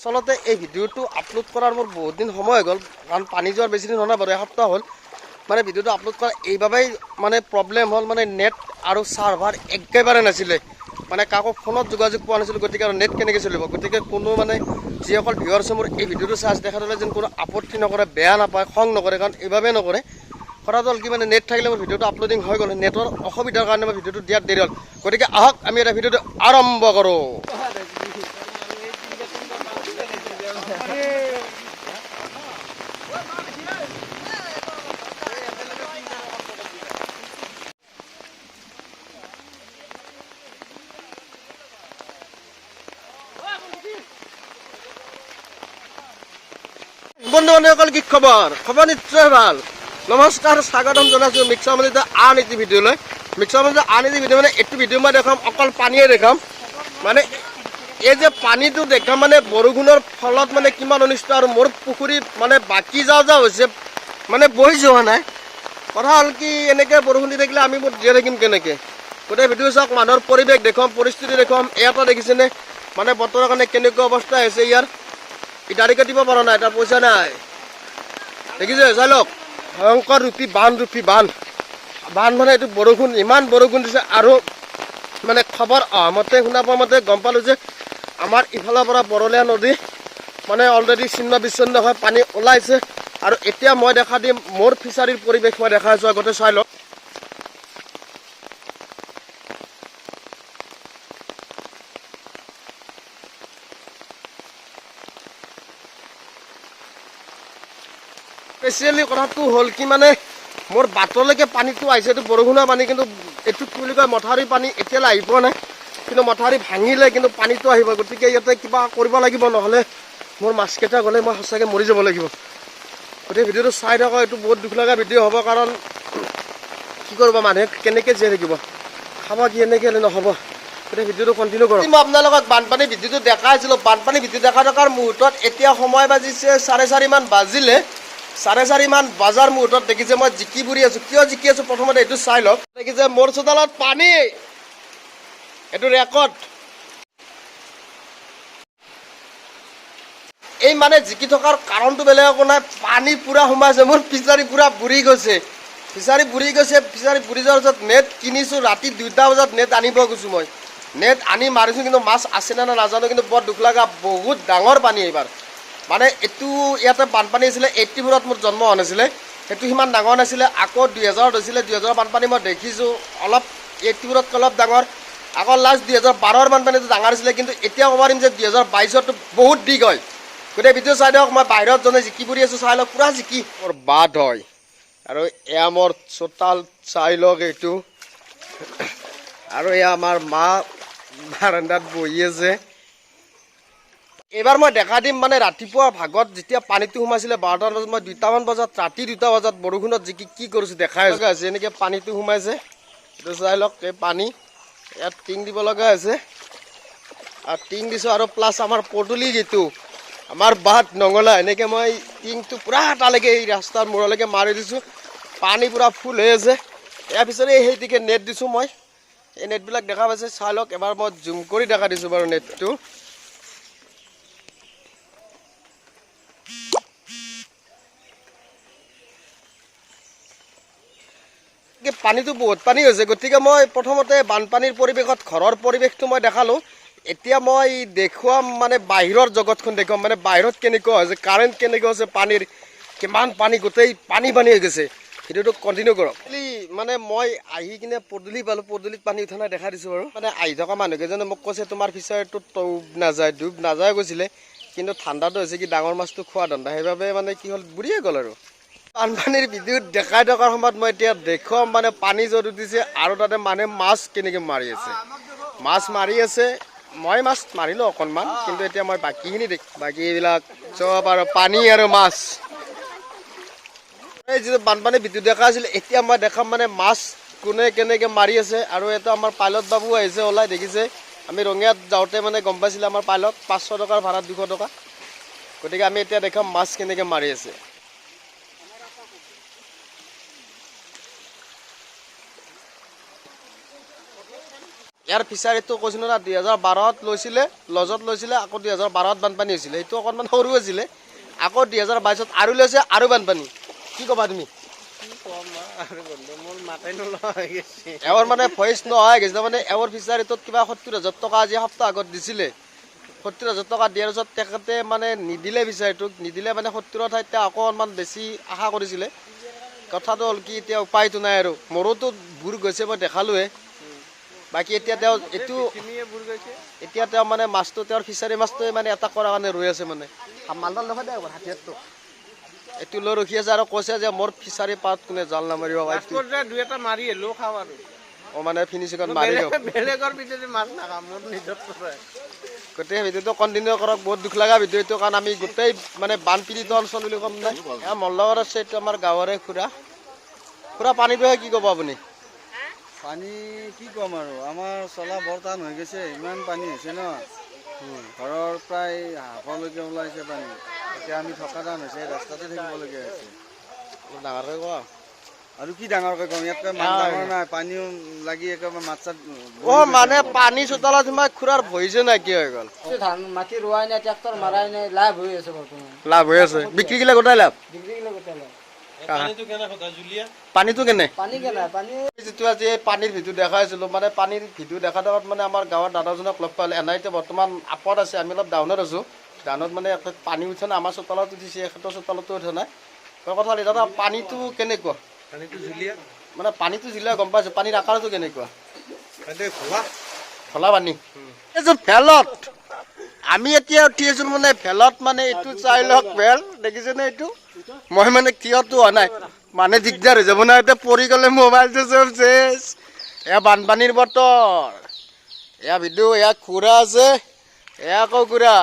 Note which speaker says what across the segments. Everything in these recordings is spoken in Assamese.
Speaker 1: আচলতে এই ভিডিঅ'টো আপলোড কৰাৰ মোৰ বহুত দিন সময় হৈ গ'ল, কাৰণ পানী যোৱাৰ বেছি দিন হোৱা নাই বাৰু, এসপ্তাহ হ'ল। মানে ভিডিঅ'টো আপলোড কৰা এইবাবেই মানে প্ৰব্লেম হ'ল, মানে নেট আৰু ছাৰ্ভাৰ একেবাৰে নাছিলে, মানে কাকো ফোনত যোগাযোগ পোৱা নাছিলোঁ। গতিকে আৰু নেট কেনেকৈ চলিব, গতিকে কোনো মানে যিসকল ভিউৱাৰ্ছ মোৰ এই ভিডিঅ'টো চাৰ্জ দেখা দিলে যেন কোনো আপত্তি নকৰে, বেয়া নাপায়, খং নকৰে, কাৰণ এইবাবেই নকৰে। কথাটো হ'ল কি, মানে নেট থাকিলে মোৰ ভিডিঅ'টো আপলোডিং হৈ গ'ল, নেটৰ অসুবিধাৰ কাৰণে মই ভিডিঅ'টো দিয়াত দেৰি হ'ল। গতিকে আহক আমি এটা ভিডিঅ'টো আৰম্ভ কৰোঁ। বন্ধু বান্ধৱসকল, কি খবৰ? খবৰ নিশ্চয় ভাল। নমস্কাৰ, স্বাগতম জনাইছোঁ মিক্সাৰ মজিদৰ আন এটি ভিডিঅ'লৈ। মিক্সাৰ মজিদৰ আন এটি ভিডিঅ' মানে এইটো ভিডিঅ' মই দেখাম অকল পানীয়ে দেখাম। মানে এই যে পানীটো দেখাম, মানে বৰষুণৰ ফলত মানে কিমান অনিষ্ট, আৰু মোৰ পুখুৰীত মানে বাকী যাওঁ হৈছে, মানে বহি যোৱা নাই। কথা হ'ল কি, এনেকৈ বৰষুণ দি থাকিলে আমি মোৰ জীয়াই থাকিম কেনেকৈ? গোটেই ভিডিঅ' চাওক, মানুহৰ পৰিৱেশ দেখুৱাম, পৰিস্থিতি দেখুৱাম। এটা দেখিছেনে মানে বতৰৰ কাৰণে কেনেকুৱা অৱস্থা হৈছে ইয়াৰ। ইটাৰি কাটিব পৰা নাই, এটা পইচা নাই, দেখিছে? চাই লওক, ভয়ংকৰ ৰূপী বান মানে এইটো বৰষুণ, ইমান বৰষুণ দিছে। আৰু মানে খবৰ মতে শুনা পোৱা মতে গম পালোঁ যে আমাৰ ইফালৰ পৰা বৰলীয়া নদী মানে অলৰেডি ছিন্ন বিচ্ছিন্ন হৈ পানী ওলাইছে। আৰু এতিয়া মই দেখা দিম মোৰ ফিচাৰীৰ পৰিৱেশ মই দেখাই আছোঁ, আগতে চাই লওক। স্পেচিয়েলি কথাটো হ'ল কি, মানে মোৰ বাটলৈকে পানীটো আহিছে, এইটো বৰষুণৰ পানী, কিন্তু এইটো কি বুলি কয়, মথাউৰিৰ পানী এতিয়ালৈ আহি পোৱা নাই। কিন্তু মথাউৰি ভাঙিলে কিন্তু পানীটো আহিব। গতিকে ইয়াতে কিবা কৰিব লাগিব, নহ'লে মোৰ মাছকেইটা গ'লে মই সঁচাকৈ মৰি যাব লাগিব। গতিকে ভিডিঅ'টো চাই থাকক, এইটো বহুত দুখ লগা ভিডিঅ' হ'ব, কাৰণ কি কৰিব, মানুহে কেনেকৈ জীয়াই থাকিব, খাব কি, এনেকৈ হ'লে নহ'ব। গতিকে ভিডিঅ'টো কণ্টিনিউ কৰক। মই আপোনালোকক বানপানী ভিডিঅ'টো দেখাইছিলোঁ। বানপানী ভিডিঅ' দেখা থকাৰ মুহূৰ্তত এতিয়া সময় বাজিছে 4:30 মান বাজিলে। 4:30 মান বজাৰ মুহূৰ্তত দেখিছে মই জিকি বুৰি আছোঁ। কিয় জিকি আছোঁ প্ৰথমতে এইটো চাই লওক। দেখিছে মোৰ চোতালত পানী, এইটো ৰেকৰ্ড। এই মানে জিকি থকাৰ কাৰণটো বেলেগ একো নাই, পানী পূৰা সোমাইছে, মোৰ ফিচাৰী পূৰা বুৰি গৈছে। ফিচাৰী বুৰি যোৱাৰ পিছত নেট কিনিছোঁ, ৰাতি 2টা বজাত নেট আনিব গৈছোঁ মই। নেট আনি মাৰিছোঁ, কিন্তু মাছ আছেনে নাই নাজানো, কিন্তু বৰ দুখ লগা, বহুত ডাঙৰ পানী এইবাৰ। মানে এইটো ইয়াতে বানপানী হৈছিলে 84ত মোৰ জন্ম হোৱা নাছিলে, সেইটো সিমান ডাঙৰ নাছিলে। আকৌ 2000 হৈছিলে, 2000 বানপানী মই দেখিছোঁ, অলপ 84তকৈ অলপ ডাঙৰ। আকৌ লাষ্ট 2012ৰ বানপানীটো ডাঙৰ আছিলে, কিন্তু এতিয়া ক'ব পাৰিম যে 2022টো বহুত বিগ হয়। গোটেই ভিডিঅ' চাই দিয়ক। মই বাহিৰত জনে জিকি পৰি আছোঁ, চাই লওক, পূৰা জিকি মোৰ বাট হয়। আৰু এয়া মোৰ চোতাল, চাই লওক এইটো। আৰু এয়া আমাৰ মা বাৰান্দাত বহি আছে। এইবাৰ মই দেখা দিম, মানে ৰাতিপুৱা ভাগত যেতিয়া পানীটো সোমাইছিলে 12টামান বজাত, মই 2টামান বজাত, ৰাতি 2টা বজাত বৰষুণত জিকি কি কৰিছোঁ দেখাই আছে। এনেকৈ পানীটো সোমাইছে, এইটো চাই লওক। এই পানী ইয়াত টিং দিব লগা হৈছে, আৰু টিং দিছোঁ, আৰু প্লাছ আমাৰ পদূলি যিটো আমাৰ বাট নঙলা, এনেকৈ মই টিংটো পূৰা তালৈকে এই ৰাস্তাৰ মূৰলৈকে মাৰি দিছোঁ। পানী পূৰা ফুল হৈ আছে। ইয়াৰ পিছতে সেইটিকে নেট দিছোঁ মই। এই নেটবিলাক দেখা পাইছে, চাই লওক। এবাৰ মই জুম কৰি দেখা দিছোঁ বাৰু নেটটো। পানীটো বহুত পানী হৈছে, গতিকে মই প্ৰথমতে বানপানীৰ পৰিৱেশত ঘৰৰ পৰিৱেশটো মই দেখালোঁ। এতিয়া মই দেখুৱাম মানে বাহিৰৰ জগতখন দেখুৱাম, মানে বাহিৰত কেনেকুৱা হৈছে, কাৰেণ্ট কেনেকুৱা হৈছে, পানীৰ কিমান পানী, গোটেই পানী হৈ গৈছে। ভিডিঅ'টো কণ্টিনিউ কৰক। মানে মই আহি কিনে পদূলি পালোঁ, পদূলিত পানী উঠা নাই দেখা দিছোঁ বাৰু। মানে আহি থকা মানুহকেইজনে মোক কৈছে তোমাৰ ফিচাৰীটোত ডুব নাযায় কৈছিলে, কিন্তু ঠাণ্ডাটো হৈছে কি, ডাঙৰ মাছটো খোৱা ধান্দা, সেইবাবে মানে কি হ'ল, বুৰিয়ে গ'ল। আৰু বানপানীৰ ভিডিঅ'ত দেখাই থকাৰ সময়ত মই এতিয়া দেখুৱাম মানে পানী য'ত উঠিছে, আৰু তাতে মানুহে মাছ কেনেকৈ মাৰি আছে, মাছ মাৰি আছে। মই মাছ মাৰিলোঁ অকণমান, কিন্তু এতিয়া মই বাকীখিনি বাকী এইবিলাক চব আৰু পানী আৰু মাছ। এই যিটো বানপানী ভিডিঅ' দেখা আছিল, এতিয়া মই দেখাম মানে মাছ কোনে কেনেকৈ মাৰি আছে। আৰু এটা আমাৰ পাইলট বাবু আহিছে ওলাই, দেখিছে? আমি ৰঙিয়াত যাওঁতে মানে গম পাইছিলে আমাৰ পাইলট 500 টকাৰ ভাড়াত 200 টকা। গতিকে আমি এতিয়া দেখাম মাছ কেনেকৈ মাৰি আছে। ইয়াৰ ফিচাৰীটো কৈছিলোঁ না 2012ত লৈছিলে লজত লৈছিলে আকৌ 2012ত বানপানী হৈছিলে সেইটো অকণমান সৰু আছিলে আকৌ 2022ত আৰু লৈছে আৰু বানপানী কি ক'বা তুমি এওঁৰ মানে ভইচ নহয় গৈছে মানে এওঁৰ ফিচাৰীটোত কিবা 70,000 টকা আজি সপ্তাহ আগত দিছিলে 70,000 টকা দিয়াৰ পিছত তেখেতে মানে নিদিলে ফিচাৰীটোক নিদিলে মানে 70ৰ ঠাইত অকণমান বেছি আশা কৰিছিলে কথাটো হ'ল কি এতিয়া উপায়টো নাই আৰু মোৰোতো বুৰ গৈছে মই দেখালোৱে বাকী এতিয়া তেওঁ এইটো এতিয়া তেওঁ মানে মাছটো তেওঁৰ ফিচাৰী মাছটোৱে মানে এটা কৰাৰ কাৰণে ৰৈ আছে মানে মালডাল দেখা দে হাতীয়াৰটো এইটো লৈ ৰখি আছে আৰু কৈছে যে মোৰ ফিচাৰী পাত কোনে জাল নামাৰিব দুই এটা মাৰি হ'লেও খাওঁ আৰু মানে ফিনিচিঙত মাৰি বেলেগৰ ভিতৰত মাছ নাখাওঁ মোৰ নিজৰ গোটেই ভিডিঅ'টো কণ্টিনিউ কৰক বহুত দুখ লগা ভিডিঅ' এইটো কাৰণ আমি গোটেই মানে বানপীড়িত অঞ্চল বুলি ক'ম নাই মোৰ লগত আছে এইটো আমাৰ গাঁৱৰে খুৰা পানীটোহে কি ক'ব আপুনি
Speaker 2: পানী কি ক'ম আৰু আমাৰ চলা বৰ টান হৈ গৈছে ইমান পানী হৈছে ন ঘৰৰ প্ৰায় হাফলৈকে ওলাইছে পানী এতিয়া আমি থকা টান হৈছে ৰাস্তাতে থাকিবলগীয়া হৈছে
Speaker 1: ডাঙৰকৈ কোৱা
Speaker 2: আৰু কি ডাঙৰকৈ ক'ম ইয়াতকৈ মাছ ডাঙৰ নাই পানীও লাগি একেবাৰে মাছ চাত
Speaker 1: মানে পানী চোতালত সোমাই খুৰাৰ ভয়জে নাইকিয়া হৈ গ'ল
Speaker 3: ধান মাটি ৰোৱাই নাই ট্ৰেক্টৰ মাৰাই নাই লাভ হৈ আছে বৰ্তমান
Speaker 1: লাভ হৈ আছে বিক্ৰী গিলা গোটাই লাভ পানীটো কেনে যিটো আজি পানীৰ ভিডিঅ' দেখাইছিলোঁ মানে পানীৰ ভিডিঅ' দেখা দেখাত মানে আমাৰ গাঁৱৰ দাদাজনক লগ পালে এনাইতে বৰ্তমান আপত আছে আমি অলপ ডাউনত আছোঁ ডাউনত মানে পানী উঠা নাই আমাৰ চোতালত উঠিছে এখেতৰ চোতালতো উঠা নাই কথা হ'ল দাদা পানীটো কেনেকুৱা মানে পানীটো জিলা গম পাইছোঁ পানীৰ আকাৰটো কেনেকুৱা খোলা পানী এইটো ভেলত আমি এতিয়া উঠি আছোঁ মানে ভেলত মানে এইটো চাই লওক ভেল দেখিছেনে এইটো মই মানে কিয়তো হোৱা নাই মানে দিগদাৰ হৈ যাব না এতিয়া পৰি গ'লে মোবাইলটো চব চেছ এয়া বানপানীৰ বতৰ এয়া ভিডিঅ' এয়া খুৰা আছে এয়া আকৌ খুৰা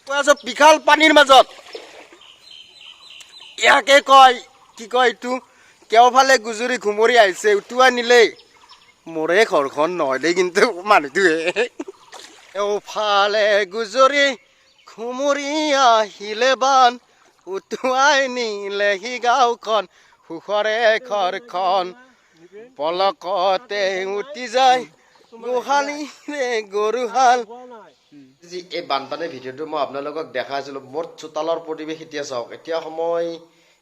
Speaker 1: কৈ আছোঁ বিশাল পানীৰ মাজত ইয়াকে কয় কি কয় এইটো কেওফালে গুজৰি ঘুমৰি আহিছে উটুৱাই নিলেই মোৰে ঘৰখন নহয় দেই কিন্তু মানুহটোৱে এওফালে গুজৰি ঘুমৰি আহিলে বান উটুৱাই নিলেহি গাঁওখন সুখৰে ঘৰখন পলকতে উটি যায় গোহালিৰে গৰুহাল যি এই বানপানীৰ ভিডিঅ'টো মই আপোনালোকক দেখাইছিলোঁ মোৰ চোতালৰ পৰিৱেশ এতিয়া চাওক এতিয়া সময়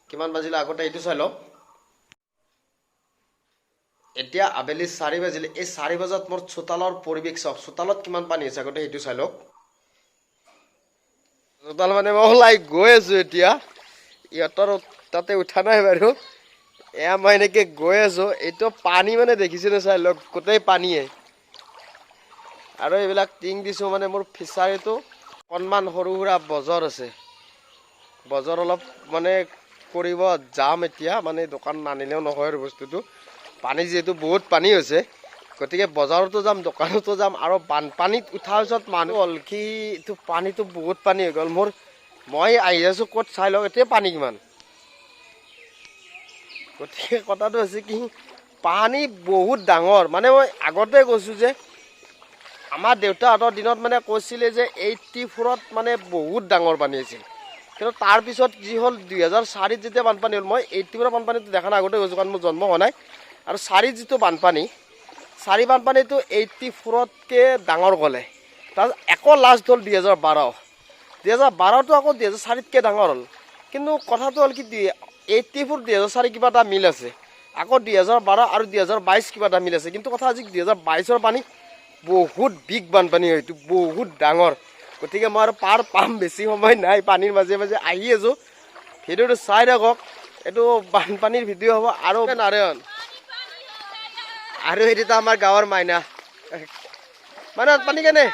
Speaker 1: কিমান বাজিলে আগতে এইটো চাই লওক এতিয়া আবেলি 4 বাজিলে এই 4 বজাত মোৰ চোতালৰ পৰিৱেশ চাওক চোতালত কিমান পানী আছে আগতে সেইটো চাই লওক চোতাল মানে মই ওলাই গৈ আছোঁ এতিয়া ইহঁতৰ তাতে উঠা নাই বাৰু এয়া মই এনেকৈ গৈ আছোঁ এইটো পানী মানে দেখিছেনে চাই লওক গোটেই পানীয়ে আৰু এইবিলাক টিং দিছোঁ মানে মোৰ ফিচাৰীটো অকণমান সৰু সুৰা বজাৰ আছে বজাৰ অলপ মানে কৰিব যাম এতিয়া মানে দোকান নানিলেও নহয় আৰু বস্তুটো পানী যিহেতু বহুত পানী হৈছে গতিকে বজাৰতো যাম দোকানতো যাম আৰু বানপানীত উঠাৰ পিছত মানুহ হ'ল কি এইটো পানীটো বহুত পানী হৈ গ'ল মোৰ মই আহি আছোঁ ক'ত চাই লওক এতিয়া পানী কিমান গতিকে কথাটো হৈছে কি পানী বহুত ডাঙৰ মানে মই আগতে কৈছোঁ যে আমাৰ দেউতাহঁতৰ দিনত মানে কৈছিলে যে 84ত মানে বহুত ডাঙৰ পানী আছিল কিন্তু তাৰপিছত যি হ'ল 2004ত যেতিয়া বানপানী হ'ল মই 84ৰ বানপানীটো দেখা নাই আগতে গৈছোঁ কাৰণ মোৰ জন্ম হোৱা নাই আৰু 4 যিটো বানপানী 4 বানপানীটো 84তকৈ ডাঙৰ গ'লে তাৰ আকৌ লাষ্ট হ'ল 2012টো আকৌ 2004তকৈ ডাঙৰ হ'ল কিন্তু কথাটো হ'ল কি 84 2004 কিবা এটা মিল আছে আকৌ 2012 আৰু 2022 কিবা এটা মিল আছে কিন্তু কথা আজি 2022ৰ পানী বহুত বিগ বানপানী হয় এইটো বহুত ডাঙৰ গতিকে মই আৰু পাৰ পাম বেছি সময় নাই পানীৰ মাজে মাজে আহি আছোঁ ভিডিঅ'টো চাই থাকক এইটো বানপানীৰ ভিডিঅ' হ'ব আৰু নাৰায়ণ আৰু এইটো আমাৰ গাঁৱৰ মাইনা মানে পানী কেনে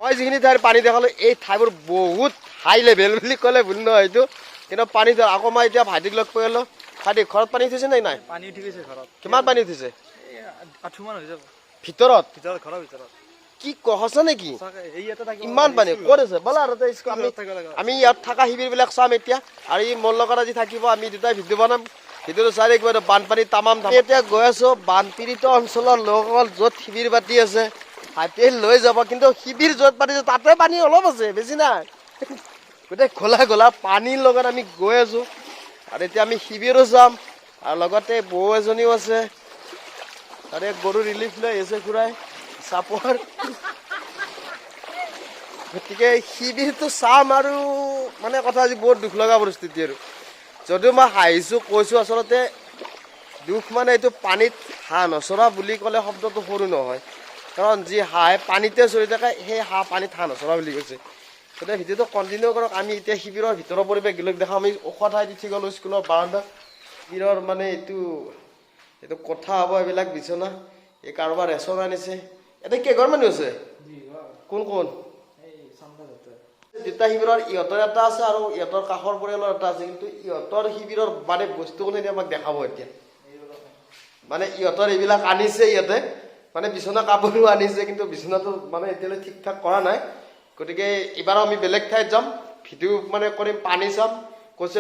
Speaker 1: মই যিখিনি ঠাইৰ পানী দেখালোঁ এই ঠাইবোৰ বহুত হাই লেভেল বুলি ক'লে ভুল নহয় এইটো কিন্তু পানী আকৌ মই এতিয়া ভাইটিক লগ কৰিলোঁ ভাইটি ঘৰত পানী উঠিছে নে নাই
Speaker 2: পানী উঠি গৈছে ঘৰত
Speaker 1: কিমান পানী উঠিছে
Speaker 2: 8মান হৈ যাব
Speaker 1: ভিতৰত
Speaker 2: ঘৰৰ ভিতৰত
Speaker 1: কি কহছে নেকি ইমান পানী ক'ত আছে ব'লা আমি ইয়াত থকা শিবিৰবিলাক চাম এতিয়া আৰু ই মোৰ লগত আজি থাকিব আমি দুটাই ভিডিঅ' বনাম ভিডিঅ'টো চাই থাকিব বানপানী তামাম এতিয়া গৈ আছোঁ বানপীড়িত অঞ্চলৰ লোকসকল য'ত শিবিৰ পাতি আছে হাতীয়ে লৈ যাব কিন্তু শিবিৰ য'ত পাতিছে তাতে পানী অলপ আছে বেছি নাই গোটেই ঘোলা ঘোলা পানীৰ লগত আমি গৈ আছোঁ আৰু এতিয়া আমি শিবিৰো যাম আৰু লগতে বৌ এজনীও আছে তাৰে গৰু ৰিলিফ লৈ আহিছে খুৰাই চাপৰ গতিকে শিবিৰটো চাম আৰু মানে কথা আজি বহুত দুখ লগা পৰিস্থিতি আৰু যদিও মই হাঁহিছোঁ কৈছোঁ আচলতে দুখ মানে এইটো পানীত হাঁহ নচৰা বুলি ক'লে শব্দটো সৰু নহয় কাৰণ যি হাঁহে পানীতে চৰি থাকে সেই হাঁহ পানীত হাঁহ নচৰা বুলি কৈছে গতিকে ভিডিঅ'টো কণ্টিনিউ কৰক আমি এতিয়া শিবিৰৰ ভিতৰৰ পৰিৱেশ গিলক দেখাওঁ আমি ওখ ঠাইত উঠি গ'লোঁ স্কুলৰ বাৰাণ্ডাত শিবিৰৰ মানে এইটো কথা হ'ব এইবিলাক বিচনা এই কাৰোবাৰ ৰেচন আনিছে এতিয়া কেইঘৰ মানুহ আছে কোন কোন দুটা শিবিৰৰ ইহঁতৰ এটা আছে আৰু ইহঁতৰ কাষৰ পৰিয়ালৰ এটা আছে কিন্তু ইহঁতৰ শিবিৰৰ মানে বস্তুখিনি আমাক দেখাব এতিয়া মানে ইহঁতৰ এইবিলাক আনিছে ইহঁতে মানে বিচনা কাপোৰো আনিছে কিন্তু বিচনাটো মানে এতিয়ালৈ ঠিক ঠাক কৰা নাই গতিকে এইবাৰ আমি বেলেগ ঠাইত যাম ভিডিঅ' মানে কৰিম পানী চাম কৈছে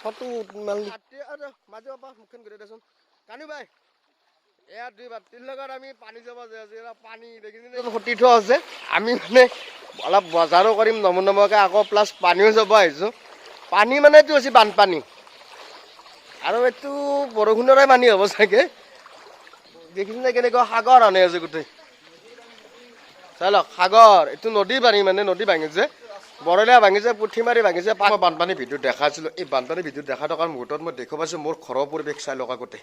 Speaker 1: ফটো মাজে মুখখন ঘূৰাই দেচোন কানু বাই এয়া 2 বাৰ 3 লগত আমি পানী যাব যায় পানী দেখিছেনে সতি থোৱা আছে আমি মানে অলপ বজাৰো কৰিম নমনমকে আকৌ প্লাছ পানীও যাব আহিছোঁ পানী মানে এইটো হৈছে বানপানী আৰু এইটো বৰষুণৰে পানী হ'ব চাগে দেখিছেনে কেনেকুৱা সাগৰ আনে আছে গোটেই চাই লওক সাগৰ এইটো নদীৰ পানী মানে নদী ভাঙিছে বৰলীয়া ভাঙিছে পুঠিমাৰি ভাঙিছে বানপানী ভিডিঅ' দেখাইছিলোঁ এই বানপানী ভিডিঅ' দেখা থকাৰ মুহূৰ্তত মই দেখা পাইছোঁ মোৰ ঘৰৰ পৰিৱেশ চাই লওক আগতে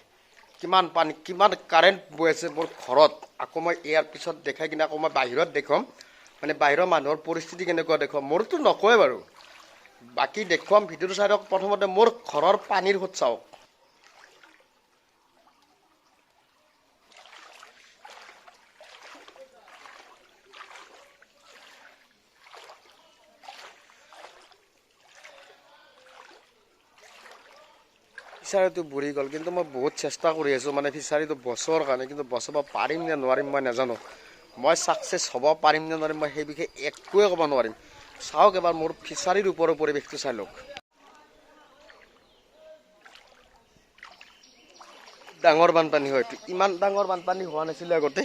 Speaker 1: কিমান পানী কিমান কাৰেণ্ট বৈ আছে মোৰ ঘৰত আকৌ মই ইয়াৰ পিছত দেখাই কিনে আকৌ মই বাহিৰত দেখুৱাম মানে বাহিৰৰ মানুহৰ পৰিস্থিতি কেনেকুৱা দেখুৱাম মোৰতো নকয় বাৰু বাকী দেখুৱাম ভিডিঅ'টো চাই লওক প্ৰথমতে মোৰ ঘৰৰ পানীৰ সোঁত চাওক ফিচাৰীটো বুৰি গ'ল কিন্তু মই বহুত চেষ্টা কৰি আছোঁ মানে ফিচাৰীটো বচোৱাৰ কাৰণে কিন্তু বচাব পাৰিম নে নোৱাৰিম মই নাজানো মই ছাকচেছ হ'ব পাৰিম নে নোৱাৰিম মই সেই বিষয়ে একোৱে ক'ব নোৱাৰিম চাওক এবাৰ মোৰ ফিচাৰীৰ ওপৰৰ পৰিৱেশটো চাই লওক ডাঙৰ বানপানী হয়তো ইমান ডাঙৰ বানপানী হোৱা নাছিলে আগতে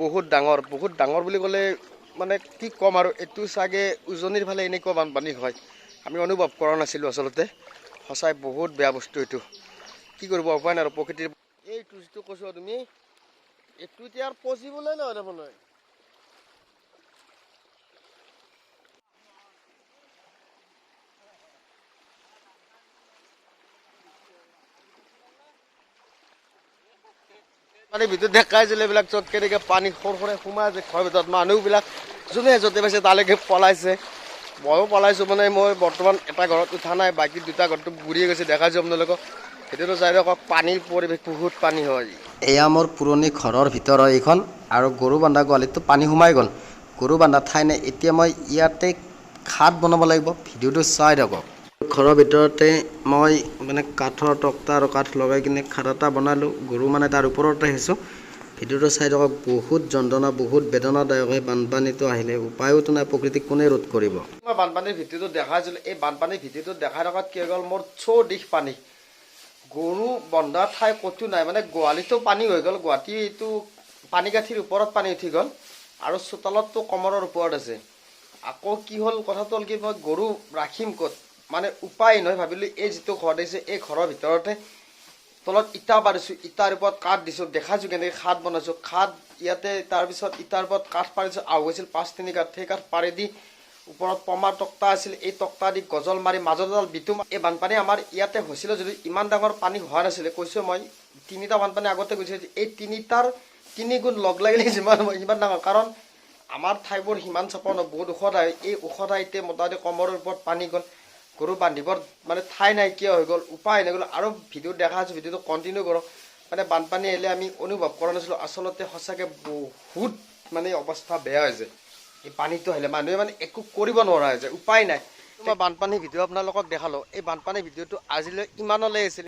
Speaker 1: বহুত ডাঙৰ বুলি ক'লে মানে কি ক'ম আৰু এইটো চাগে উজনিৰ ফালে এনেকুৱা বানপানী হয় আমি অনুভৱ কৰা নাছিলোঁ আচলতে সঁচাই বহুত বেয়া বস্তু এইটো কি কৰিব উপায় নাই আৰু প্ৰকৃতিৰ এইটো যিটো কৈছোঁ তুমি এইটো এতিয়া আৰু পচিবলে নহয় দেখোন পানীৰ ভিতৰত দেখাইছিলে এইবিলাক চত কেনেকৈ পানী সৰসৰে সোমাই আছে ঘৰৰ ভিতৰত মানুহবিলাক যোনে য'তে পাইছে তালৈকে পলাইছে ময়ো পলাইছোঁ মানে মই বৰ্তমান এটা ঘৰত উঠা নাই বাকী 2টা ঘৰটো বুৰিয়ে গৈছে দেখাইছোঁ আপোনালোকক সেইটোতো চাই লওক পানীৰ পৰিৱেশ বহুত পানী হয় এয়া মোৰ পুৰণি ঘৰৰ ভিতৰ হয় এইখন আৰু গৰু বান্ধা গোহালিততো পানী সোমাই গ'ল গৰু বান্ধা ঠাই নাই এতিয়া মই ইয়াতে খাট বনাব লাগিব ভিডিঅ'টো চাই থাকক ঘৰৰ ভিতৰতে মই মানে কাঠৰ তক্তা আৰু কাঠ লগাই কিনে খাট এটা বনালোঁ গৰু মানে তাৰ ওপৰতে আহিছোঁ ভিডিঅ'টো চাই থাকক বহুত যন্ত্ৰণা বহুত বেদনাদায়ক হয় বানপানীটো আহিলে উপায়োতো নাই প্ৰকৃতিক কোনে ৰোধ কৰিব মই বানপানীৰ ভিডিঅ'টো দেখাইছিলোঁ এই বানপানীৰ ভিডিঅ'টো দেখাই থকাত কি হৈ গ'ল মোৰ চৌদিশ পানী গৰু বন্ধা ঠাই ক'তো নাই মানে গোহালিতো পানী হৈ গ'ল গুৱাহাটী এইটো পানীগাঁঠিৰ ওপৰত পানী উঠি গ'ল আৰু চোতালততো কমৰৰ ওপৰত আছে আকৌ কি হ'ল কথাটো হ'ল কি মই গৰু ৰাখিম ক'ত মানে উপায় নহয় ভাবিলোঁ এই যিটো ঘৰ দিছে এই ঘৰৰ ভিতৰতে তলত ইটা পাৰিছোঁ ইটাৰ ওপৰত কাঠ দিছোঁ দেখাইছোঁ কেনেকৈ খাট বনাইছোঁ খাট ইয়াতে তাৰপিছত ইটাৰ ওপৰত কাঠ পাৰিছোঁ আও হৈছিল 5-3 কাঠ সেই কাঠ পাৰি দি ওপৰত পমাৰ তক্তা আছিল এই তক্তা দি গজল মাৰি মাজত এডাল বিটুম এই বানপানী আমাৰ ইয়াতে হৈছিলে যদি ইমান ডাঙৰ পানী হোৱা নাছিলে কৈছোঁ মই 3টা বানপানী আগতে গৈছে এই 3টাৰ 3 গুণ লগ লাগিলে যিমান সিমান ডাঙৰ কাৰণ আমাৰ ঠাইবোৰ সিমান চাপৰ নহয় বহুত ওখ ঠাই এই ওখ ঠাইতে মোটামুটি কমৰৰ ওপৰত পানী গ'ল গৰু বান্ধিবৰ মানে ঠাই নাইকিয়া হৈ গ'ল উপায় নাই গ'ল আৰু ভিডিঅ' দেখা আছোঁ ভিডিঅ'টো কণ্টিনিউ কৰক মানে বানপানী আহিলে আমি অনুভৱ কৰা নাছিলোঁ আচলতে সঁচাকৈ বহুত মানে অৱস্থা বেয়া হৈছে এই পানীটো আহিলে মানুহে মানে একো কৰিব নোৱাৰা হৈছে উপায় নাই মই বানপানী ভিডিঅ' আপোনালোকক দেখালোঁ এই বানপানী ভিডিঅ'টো আজিলৈ ইমানলৈ আছিল